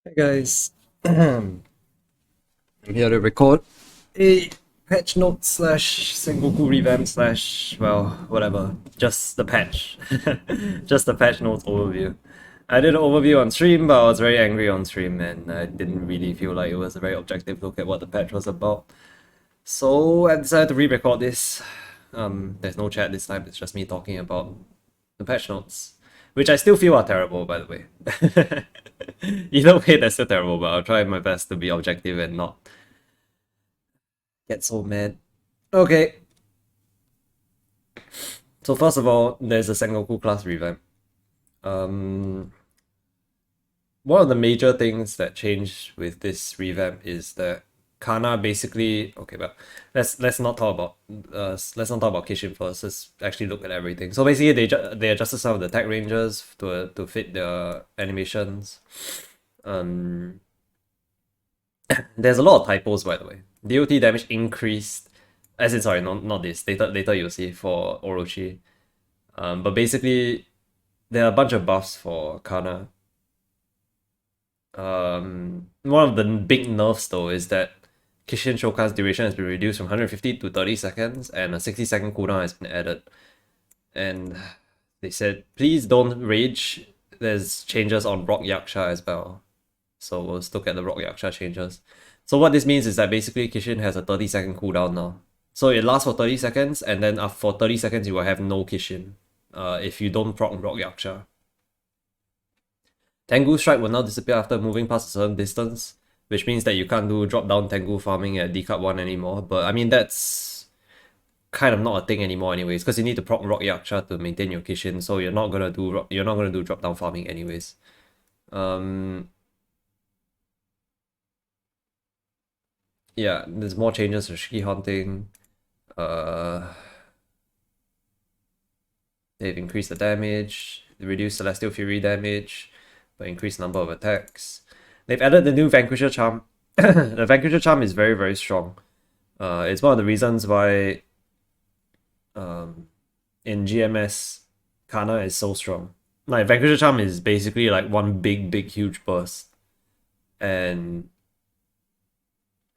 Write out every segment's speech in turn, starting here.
Hey guys, I'm here to record a patch note slash Sengoku revamp slash, well, whatever. Just the patch. Just the patch notes overview. I did an overview on stream, but I was very angry on stream and I didn't really feel like it was a very objective look at what the patch was about. So I decided to re-record this. There's no chat this time, it's just me talking about the patch notes, which I still feel are terrible, by the way. Either way, they're still terrible, but I'll try my best to be objective and not get so mad. Okay, so first of all, there's a Sengoku class revamp. Um, One of the major things that changed with this revamp is that Kanna basically okay, but let's not talk about Kishin first. Let's actually look at everything. So basically, they adjusted some of the tag ranges to fit the animations. Um, there's a lot of typos, by the way. DOT damage increased, as in sorry, not this. Later you'll see for Orochi. But basically, there are a bunch of buffs for Kanna. One of the big nerfs though is that Kishin Shogun's duration has been reduced from 150 to 30 seconds, and a 60-second cooldown has been added. And they said, please don't rage. There's changes on Rock Yaksha as well. So we'll look at the Rock Yaksha changes. So what this means is that basically Kishin has a 30-second cooldown now. So it lasts for 30 seconds, and then for 30 seconds you will have no Kishin. If you don't proc Rock Yaksha. Tengu Strike will now disappear after moving past a certain distance, which means that you can't do drop-down Tengu farming at D-Cup 1 anymore. But I mean, that's kind of not a thing anymore anyways, because you need to proc Rock Yaksha to maintain your Kishin, so you're not gonna do drop-down farming anyways. Yeah, there's more changes to Shiki Haunting. They've increased the damage, they reduced Celestial Fury damage, but increased number of attacks. They've added the new Vanquisher Charm. The Vanquisher Charm is very, very strong. It's one of the reasons why in GMS, Kanna is so strong. Like, Vanquisher Charm is basically like one big, huge burst. And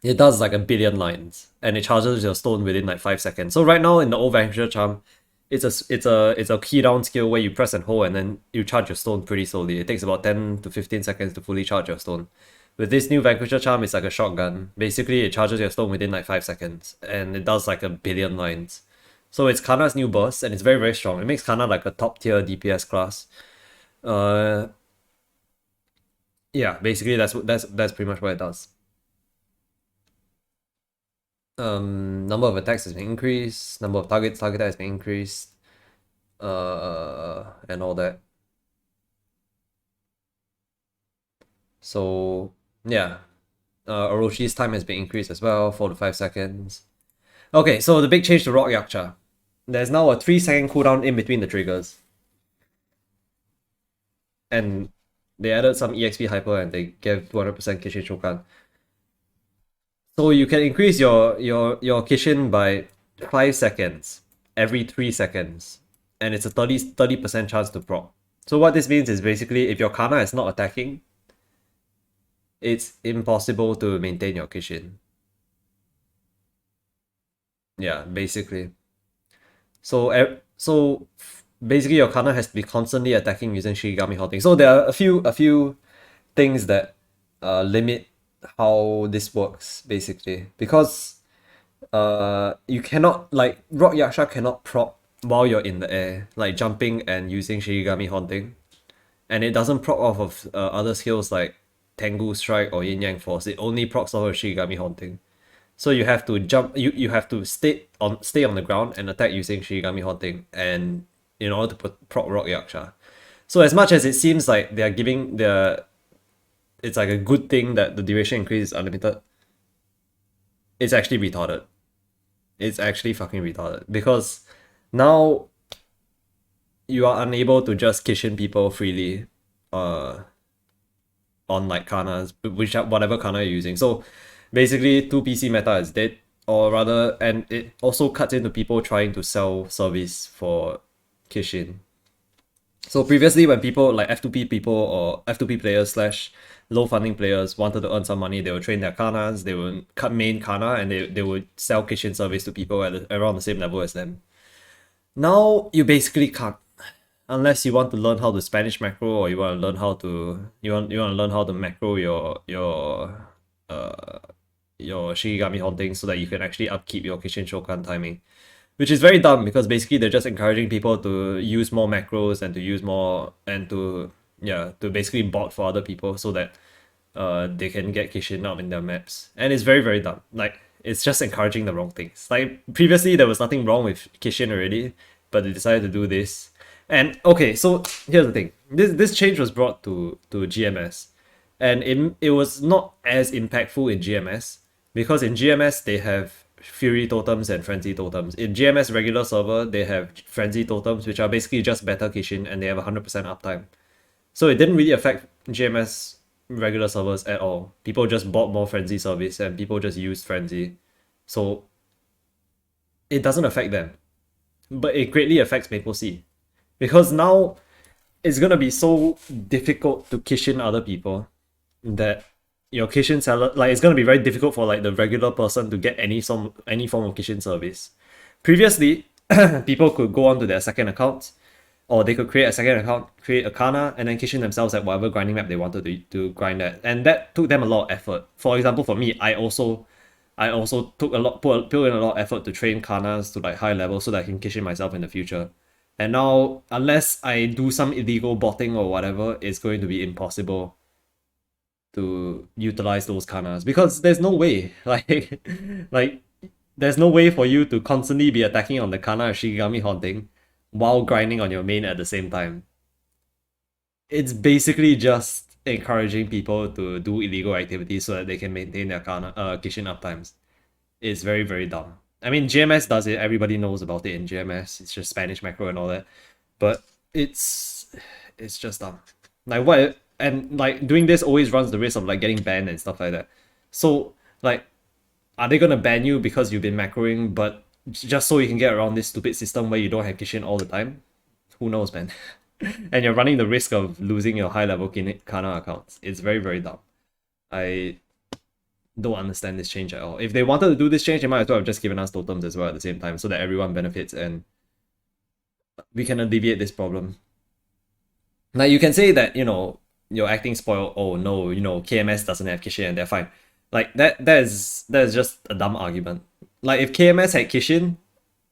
it does like a billion lines. And it charges your stone within like 5 seconds. So right now in the old Vanquisher Charm, it's a key down skill where you press and hold and then you charge your stone pretty slowly. It takes about 10 to 15 seconds to fully charge your stone. With this new Vanquisher Charm, it's like a shotgun. Basically, it charges your stone within like 5 seconds, and it does like a billion lines. So it's Kanna's new burst, and it's very, very strong. It makes Kanna like a top tier DPS class. Yeah, basically that's pretty much what it does. Number of attacks has been increased, number of targets targeted has been increased, and all that. So yeah, Oroshi's time has been increased as well, 4 to 5 seconds. Okay, so the big change to Rock Yaksha. There's now a 3-second cooldown in between the triggers. And they added some EXP hyper and they gave 200% Kishin Shogun. So you can increase your Kishin by 5 seconds every 3 seconds. And it's a 30% chance to proc. So what this means is basically if your Kanna is not attacking, it's impossible to maintain your Kishin. Yeah, basically. So basically your Kanna has to be constantly attacking using Shigami Haunting. So there are a few things that limit how this works basically, because you cannot, like, Rock Yaksha cannot proc while you're in the air, like jumping and using Shigami Haunting, and it doesn't proc off of other skills like Tengu Strike or Yin Yang Force. It only procs off of Shigami Haunting. So you have to jump. You have to stay on the ground and attack using Shigami Haunting, and in order to proc Rock Yaksha. So as much as it seems like they are giving it's like a good thing that the duration increase is unlimited, it's actually retarded. It's actually fucking retarded, because now you are unable to just Kishin people freely on like Kannas, whatever Kanna you're using. So basically 2PC meta is dead, or rather, and it also cuts into people trying to sell service for Kishin. So previously, when people like F2P people or F2P players slash low funding players wanted to earn some money, they would train their Kannas, they would cut main Kanna, and they would sell Kishin service to people at around the same level as them. Now you basically can't, unless you want to learn how to Spanish macro, or you want to learn how to you want to learn how to macro your Shigami haunting so that you can actually upkeep your Kishin Shogun timing. Which is very dumb because basically they're just encouraging people to use more macros and to use more and to basically bot for other people so that they can get Kishin up in their maps. And it's very, very dumb. Like it's just encouraging the wrong things. Like previously there was nothing wrong with Kishin already, but they decided to do this. And okay, so here's the thing. This change was brought to GMS. And it was not as impactful in GMS because in GMS they have Fury totems and Frenzy totems. In GMS regular server, they have Frenzy totems, which are basically just better Kishin, and they have 100% uptime. So it didn't really affect GMS regular servers at all. People just bought more Frenzy service, and people just used Frenzy. So it doesn't affect them. But it greatly affects MapleSEA. Because now it's gonna be so difficult to Kishin other people that your Kishin seller, like it's gonna be very difficult for like the regular person to get any form of Kishin service. Previously, people could go onto their second account, or they could create a second account, create a Kanna, and then Kishin themselves at whatever grinding map they wanted to grind at, and that took them a lot of effort. For example, for me, I also took put in a lot of effort to train Kannas to like high level so that I can Kishin myself in the future. And now, unless I do some illegal botting or whatever, it's going to be impossible to utilize those Kannas because there's no way like there's no way for you to constantly be attacking on the Kanna or Shigami haunting while grinding on your main at the same time. It's basically just encouraging people to do illegal activities so that they can maintain their Kishin uptimes. It's very, very dumb. I mean, GMS does it. Everybody knows about it in GMS. It's just Spanish macro and all that. But it's just dumb. Like what? And like doing this always runs the risk of like getting banned and stuff like that. So like, are they gonna ban you because you've been macroing, but just so you can get around this stupid system where you don't have Kishin all the time? Who knows, man? And you're running the risk of losing your high level Kanna accounts. It's very, very dumb. I don't understand this change at all. If they wanted to do this change, they might as well have just given us totems as well at the same time so that everyone benefits and we can alleviate this problem. Now you can say that, you're acting spoiled. Oh no, KMS doesn't have Kishin and they're fine. Like that is just a dumb argument. Like if KMS had Kishin,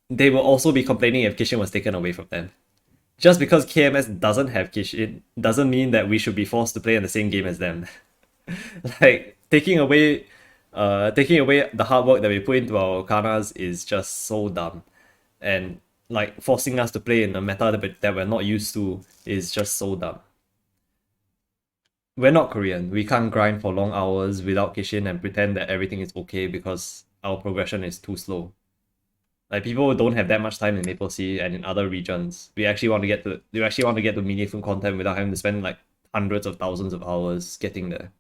they will also be complaining if Kishin was taken away from them. Just because KMS doesn't have Kishin doesn't mean that we should be forced to play in the same game as them. Like taking away the hard work that we put into our Kannas is just so dumb. And like forcing us to play in a meta that we're not used to is just so dumb. We're not Korean. We can't grind for long hours without Kishin and pretend that everything is okay because our progression is too slow. Like people don't have that much time in MapleSEA and in other regions. We actually want to get to meaningful content without having to spend like hundreds of thousands of hours getting there.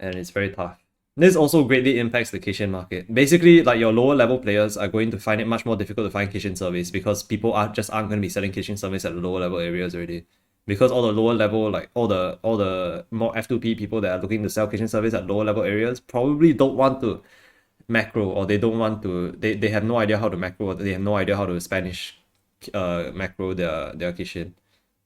And it's very tough. This also greatly impacts the Kishin market. Basically, like your lower level players are going to find it much more difficult to find Kishin service because people aren't going to be selling Kishin service at the lower level areas already. Because all the lower level, like all the more F2P people that are looking to sell Kishin service at lower level areas probably don't want to macro, or they don't want to, they have no idea how to macro, or they have no idea how to Spanish macro their Kishin.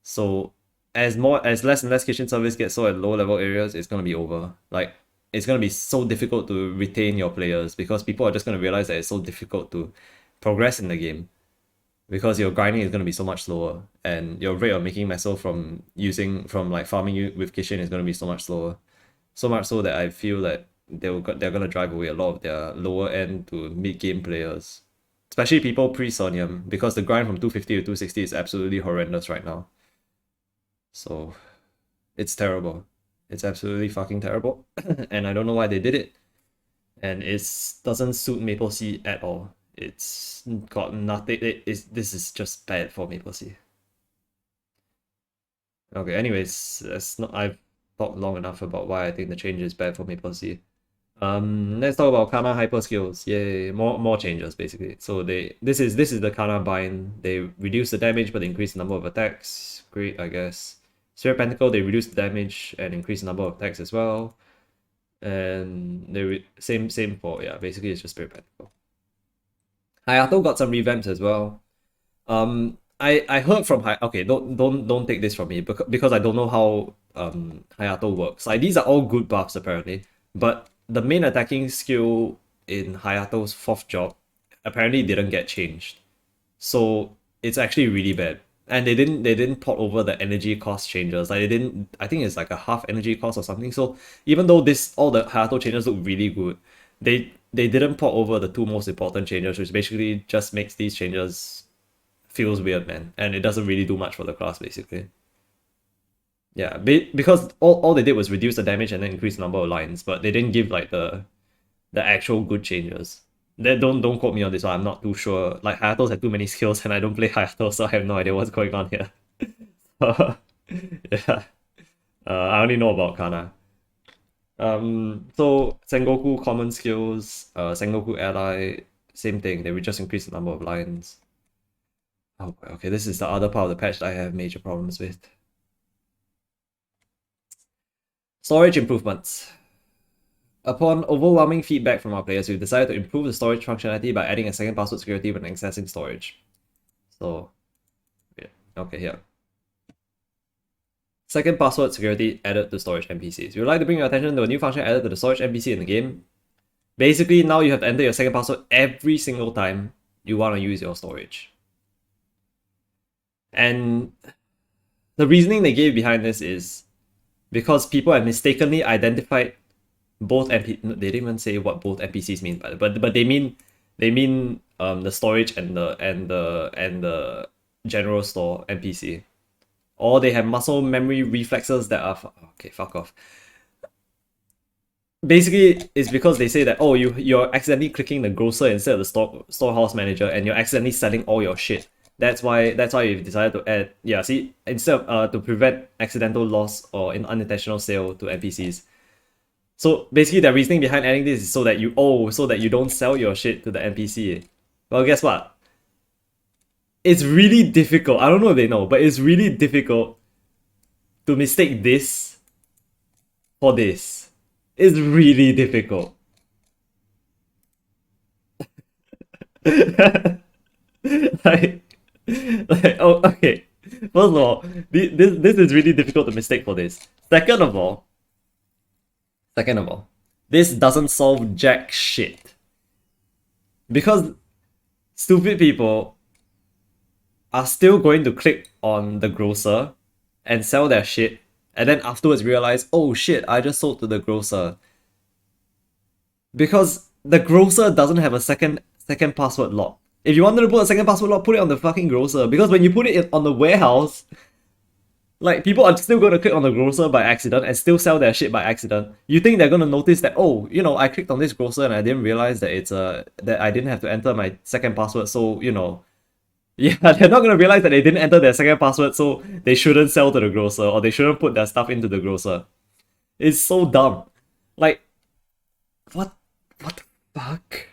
So as less and less Kishin service gets sold at lower level areas, it's gonna be over. Like it's gonna be so difficult to retain your players because people are just gonna realize that it's so difficult to progress in the game because your grinding is gonna be so much slower and your rate of making metal from farming you with Kishin is gonna be so much slower. So much so that I feel that they're gonna drive away a lot of their lower end to mid game players, especially people pre Sonium, because the grind from 250 to 260 is absolutely horrendous right now. So it's terrible. It's absolutely fucking terrible. And I don't know why they did it. And it doesn't suit MapleSEA at all. It's got nothing. This is just bad for MapleSEA. Okay, anyways, I've talked long enough about why I think the change is bad for MapleSEA. Let's talk about Kanna hyper skills. Yay, more changes basically. So this is the Kanna bind. They reduce the damage but increase the number of attacks. Great, I guess. Spirit Pentacle, they reduce the damage and increase the number of attacks as well. And they same for, yeah, basically it's just Spirit Pentacle. Hayato got some revamps as well. I heard from okay, don't take this from me because I don't know how Hayato works. Like these are all good buffs apparently, but the main attacking skill in Hayato's fourth job apparently didn't get changed, so it's actually really bad. And they didn't port over the energy cost changes. Like they didn't. I think it's like a half energy cost or something. So even though all the Hayato changes look really good, they didn't port over the two most important changes, which basically just makes these changes feels weird, man, and it doesn't really do much for the class basically. Yeah, because all they did was reduce the damage and then increase the number of lines, but they didn't give like the actual good changes. Don't quote me on this one. I'm not too sure. Like Hayato's had too many skills, and I don't play Hayato, so I have no idea what's going on here. Yeah, I only know about Kanna. So Sengoku common skills, Sengoku ally, same thing. They would just increase the number of lines. Oh, okay, this is the other part of the patch that I have major problems with. Storage improvements. Upon overwhelming feedback from our players, we've decided to improve the storage functionality by adding a second password security when accessing storage. So, yeah, okay, here. Second password security added to storage NPCs. We would like to bring your attention to a new function added to the storage NPC in the game. Basically, now you have to enter your second password every single time you want to use your storage. And the reasoning they gave behind this is because people have mistakenly identified both NPCs. They didn't even say what both NPCs mean, but they mean the storage and the general store NPC. Or they have muscle memory reflexes that are okay, fuck off. Basically, it's because they say that, oh, you're accidentally clicking the grocer instead of the storehouse manager, and you're accidentally selling all your shit. That's why you've decided to add, yeah, see, instead of to prevent accidental loss or an unintentional sale to NPCs. So basically the reasoning behind adding this is so that you don't sell your shit to the NPC. Well, guess what? It's really difficult. I don't know if they know, but it's really difficult to mistake this for this. It's really difficult. like, oh, okay. First of all, this is really difficult to mistake for this. Second of all, this doesn't solve jack shit. Because stupid people are still going to click on the grocer and sell their shit, and then afterwards realize, oh shit, I just sold to the grocer. Because the grocer doesn't have a second password lock. If you wanted to put a second password lock, put it on the fucking grocer. Because when you put it on the warehouse, like, people are still going to click on the grocer by accident and still sell their shit by accident. You think they're going to notice that, oh, you know, I clicked on this grocer and I didn't realize that that I didn't have to enter my second password, so, you know. Yeah, they're not going to realize that they didn't enter their second password, so they shouldn't sell to the grocer, or they shouldn't put their stuff into the grocer. It's so dumb. Like, what the fuck?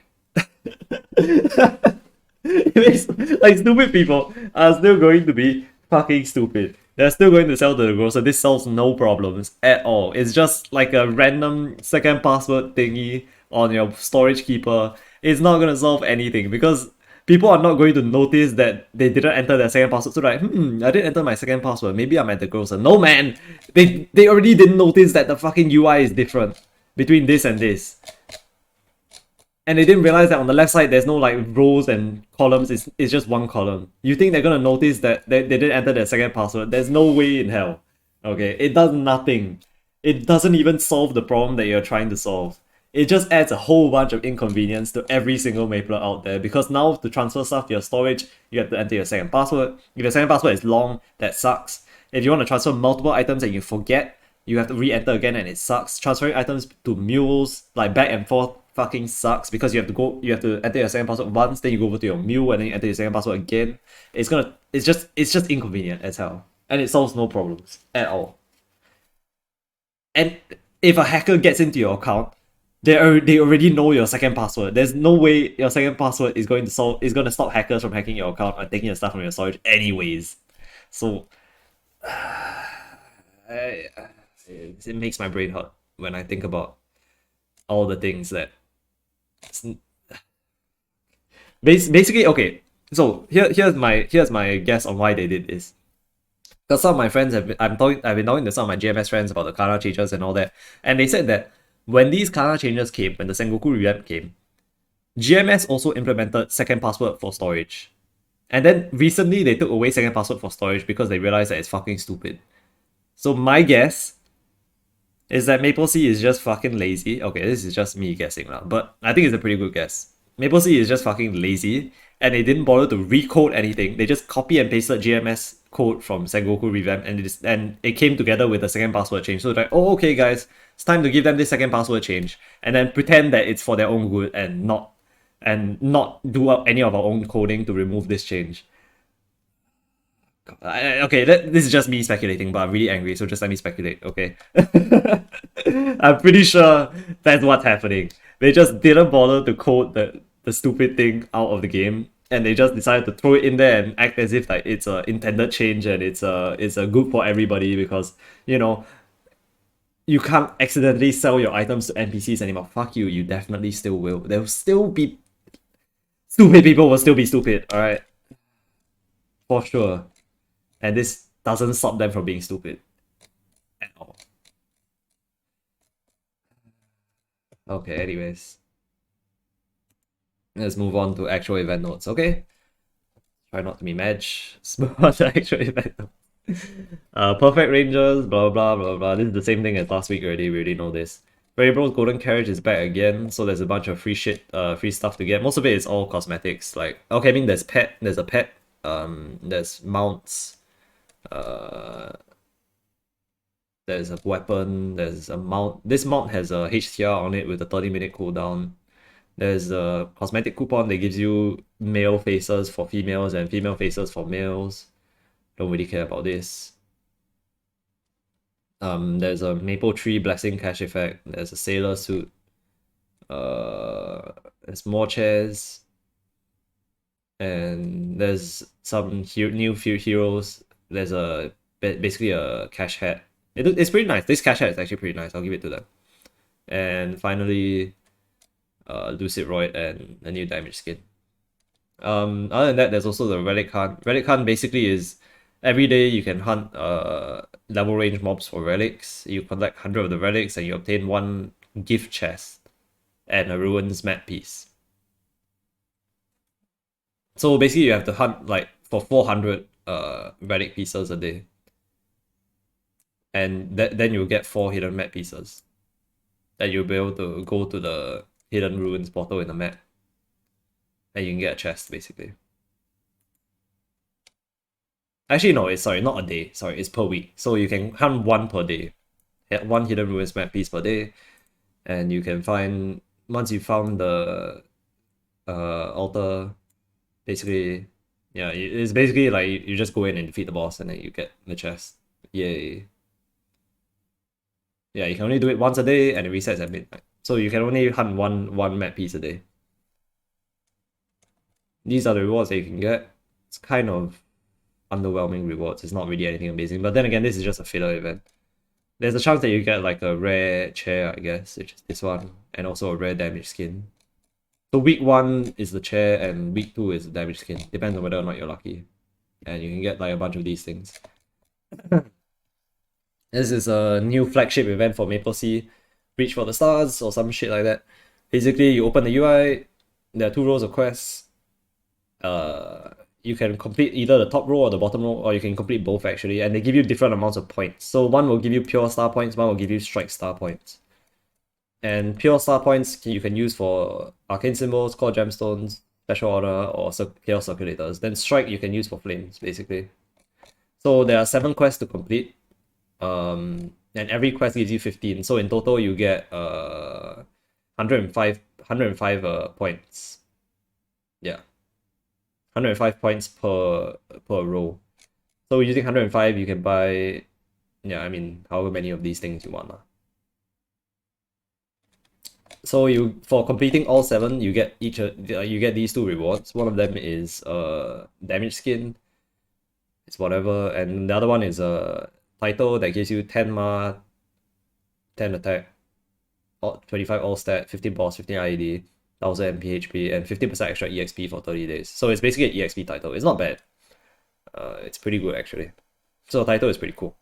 It makes, like, stupid people are still going to be fucking stupid. They're still going to sell to the grocer. This solves no problems at all. It's just like a random second password thingy on your storage keeper. It's not going to solve anything because people are not going to notice that they didn't enter their second password. So like, I didn't enter my second password. Maybe I'm at the grocer. No, man! They already didn't notice that the fucking UI is different between this and this. And they didn't realize that on the left side there's no like rows and columns, it's just one column. You think they're gonna notice that they didn't enter their second password? There's no way in hell. Okay, it does nothing. It doesn't even solve the problem that you're trying to solve. It just adds a whole bunch of inconvenience to every single Mapler out there, because now to transfer stuff to your storage, you have to enter your second password. If your second password is long, that sucks. If you want to transfer multiple items and you forget, you have to re-enter again and it sucks. Transferring items to mules, like back and forth, fucking sucks, because you have to enter your second password once, then you go over to your mule and then you enter your second password again. It's just inconvenient as hell. And it solves no problems at all. And if a hacker gets into your account, They already know your second password. There's no way your second password is going to stop hackers from hacking your account or taking your stuff from your storage anyways. So it makes my brain hurt when I think about all the things that basically okay. So here's my guess on why they did this. Because some of my friends I've been talking to some of my GMS friends about the Kanna changes and all that, and they said that when these Kanna changes came, when the Sengoku revamp came, GMS also implemented second password for storage. And then recently they took away second password for storage because they realized that it's fucking stupid. So my guess is that MapleSEA is just fucking lazy. Okay, this is just me guessing now, but I think it's a pretty good guess. MapleSEA is just fucking lazy, and they didn't bother to recode anything. They just copy and pasted GMS code from Sengoku Revamp, and it came together with a second password change. So it's like, oh, okay, guys, it's time to give them this second password change, and then pretend that it's for their own good and not do any of our own coding to remove this change. Okay, this is just me speculating, but I'm really angry, so just let me speculate, okay? I'm pretty sure that's what's happening. They just didn't bother to code the stupid thing out of the game, and they just decided to throw it in there and act as if like it's a intended change and it's a good for everybody because, you know, you can't accidentally sell your items to NPCs anymore. Fuck you, you definitely still will. There will still be stupid people will still be stupid, alright? For sure. And this doesn't stop them from being stupid at all. Okay, anyways. Let's move on to actual event notes, okay? Try not to be mad. Let's move on to actual event notes. Perfect Rangers, blah blah blah blah. This is the same thing as last week already, we already know this. Variable's Golden Carriage is back again, so there's a bunch of free free stuff to get. Most of it is all cosmetics. Like, okay, I mean there's a pet, there's mounts, there's a weapon, there's a mount. This mount has a HTR on it with a 30-minute cooldown. There's a cosmetic coupon that gives you male faces for females and female faces for males. Don't really care about this. There's a Maple Tree Blessing cash effect. There's a sailor suit. There's more chairs. And there's some new few heroes. There's basically a cash hat. It's pretty nice. This cash hat is actually pretty nice. I'll give it to them. And finally, Lucid Royd and a new damage skin. Other than that, there's also the Relic Hunt. Relic Hunt basically is every day you can hunt level range mobs for relics. You collect 100 of the relics and you obtain one gift chest and a ruins map piece. So basically you have to hunt like for 400 relic pieces a day. And then you'll get 4 hidden map pieces. And you'll be able to go to the hidden ruins portal in the map. And you can get a chest basically. Actually no, sorry, not a day. Sorry, it's per week. So you can hunt 1 per day. One hidden ruins map piece per day. And you can find, once you found the altar, basically, yeah, it's basically like you just go in and defeat the boss and then you get the chest. Yay. Yeah, you can only do it once a day and it resets at midnight. So you can only hunt one map piece a day. These are the rewards that you can get. It's kind of underwhelming rewards. It's not really anything amazing. But then again, this is just a filler event. There's a chance that you get like a rare chair, I guess, which is this one, and also a rare damage skin. So week 1 is the chair and week 2 is the damage skin. Depends on whether or not you're lucky. And you can get like a bunch of these things. This is a new flagship event for MapleSEA, Reach for the Stars or some shit like that. Basically, you open the UI, there are 2 rows of quests. You can complete either the top row or the bottom row, or you can complete both actually, and they give you different amounts of points. So one will give you pure star points, one will give you strike star points. And pure star points you can use for arcane symbols, core gemstones, special order, or chaos circulators. Then strike you can use for flames, basically. So there are 7 quests to complete. And every quest gives you 15. So in total you get 105 points. Yeah. 105 points per row. So using 105 you can buy, yeah, I mean, however many of these things you want. So you for completing all 7, you get you get these 2 rewards. One of them is damage skin. It's whatever, and the other one is a title that gives you 10 ma, 10 attack, 25 all stat, 15 boss, 15 IED, 1000 MPHP, and 50% extra EXP for 30 days. So it's basically an EXP title. It's not bad. It's pretty good actually. So the title is pretty cool.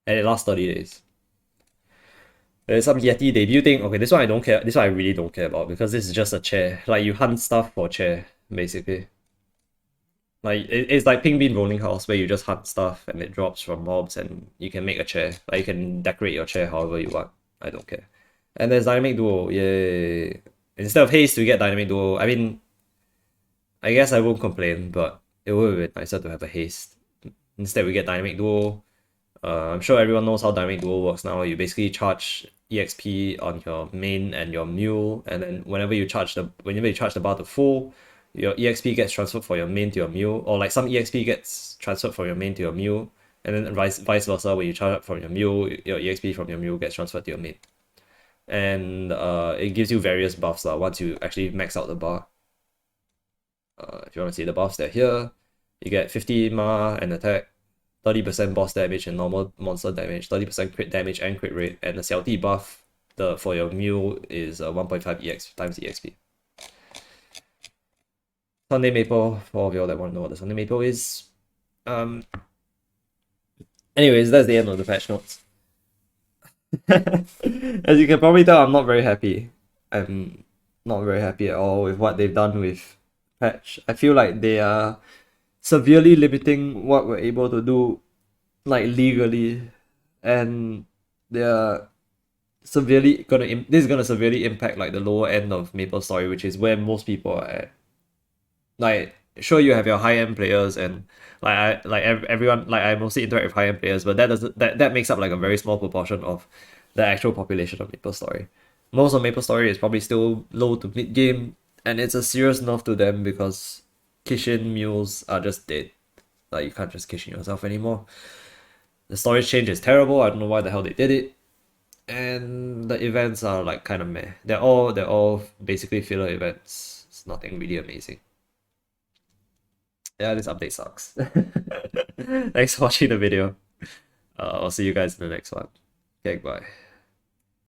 And it lasts 30 days. There's some Yeti debuting. Okay, this one I don't care. This one I really don't care about because this is just a chair. Like you hunt stuff for chair, basically. Like it's like Pink Bean Rolling House where you just hunt stuff and it drops from mobs and you can make a chair. Like you can decorate your chair however you want. I don't care. And there's Dynamic Duo. Yay. Instead of haste, we get Dynamic Duo. I mean, I guess I won't complain, but it would have been nicer to have a haste. Instead, we get Dynamic Duo. I'm sure everyone knows how Dynamic Duo works now. You basically charge EXP on your main and your mule, and then whenever you charge the bar to full, your EXP gets transferred from your main to your mule, or like some EXP gets transferred from your main to your mule, and then vice versa. When you charge up from your mule, your EXP from your mule gets transferred to your main, and it gives you various buffs once you actually max out the bar. If you want to see the buffs, they're here. You get 50 ma and attack, 30% boss damage and normal monster damage, 30% crit damage and crit rate, and the Xiaoti buff for your mule is 1.5 EX times EXP. Sunday Maple, for all of y'all that want to know what the Sunday Maple is. Anyways, that's the end of the patch notes. As you can probably tell, I'm not very happy. I'm not very happy at all with what they've done with patch. I feel like they are severely limiting what we're able to do, like legally, and they're severely this is gonna severely impact like the lower end of MapleStory, which is where most people are at. Like, sure, you have your high-end players and everyone, like I mostly interact with high-end players, but that makes up like a very small proportion of the actual population of MapleStory. Most of MapleStory is probably still low to mid game, and it's a serious nerf to them because Kishin mules are just dead. Like you can't just Kishin yourself anymore. The storage change is terrible. I don't know why the hell they did it. And the events are like kind of meh. They're all basically filler events. It's nothing really amazing. Yeah, this update sucks. Thanks for watching the video. I'll see you guys in the next one. Okay, bye.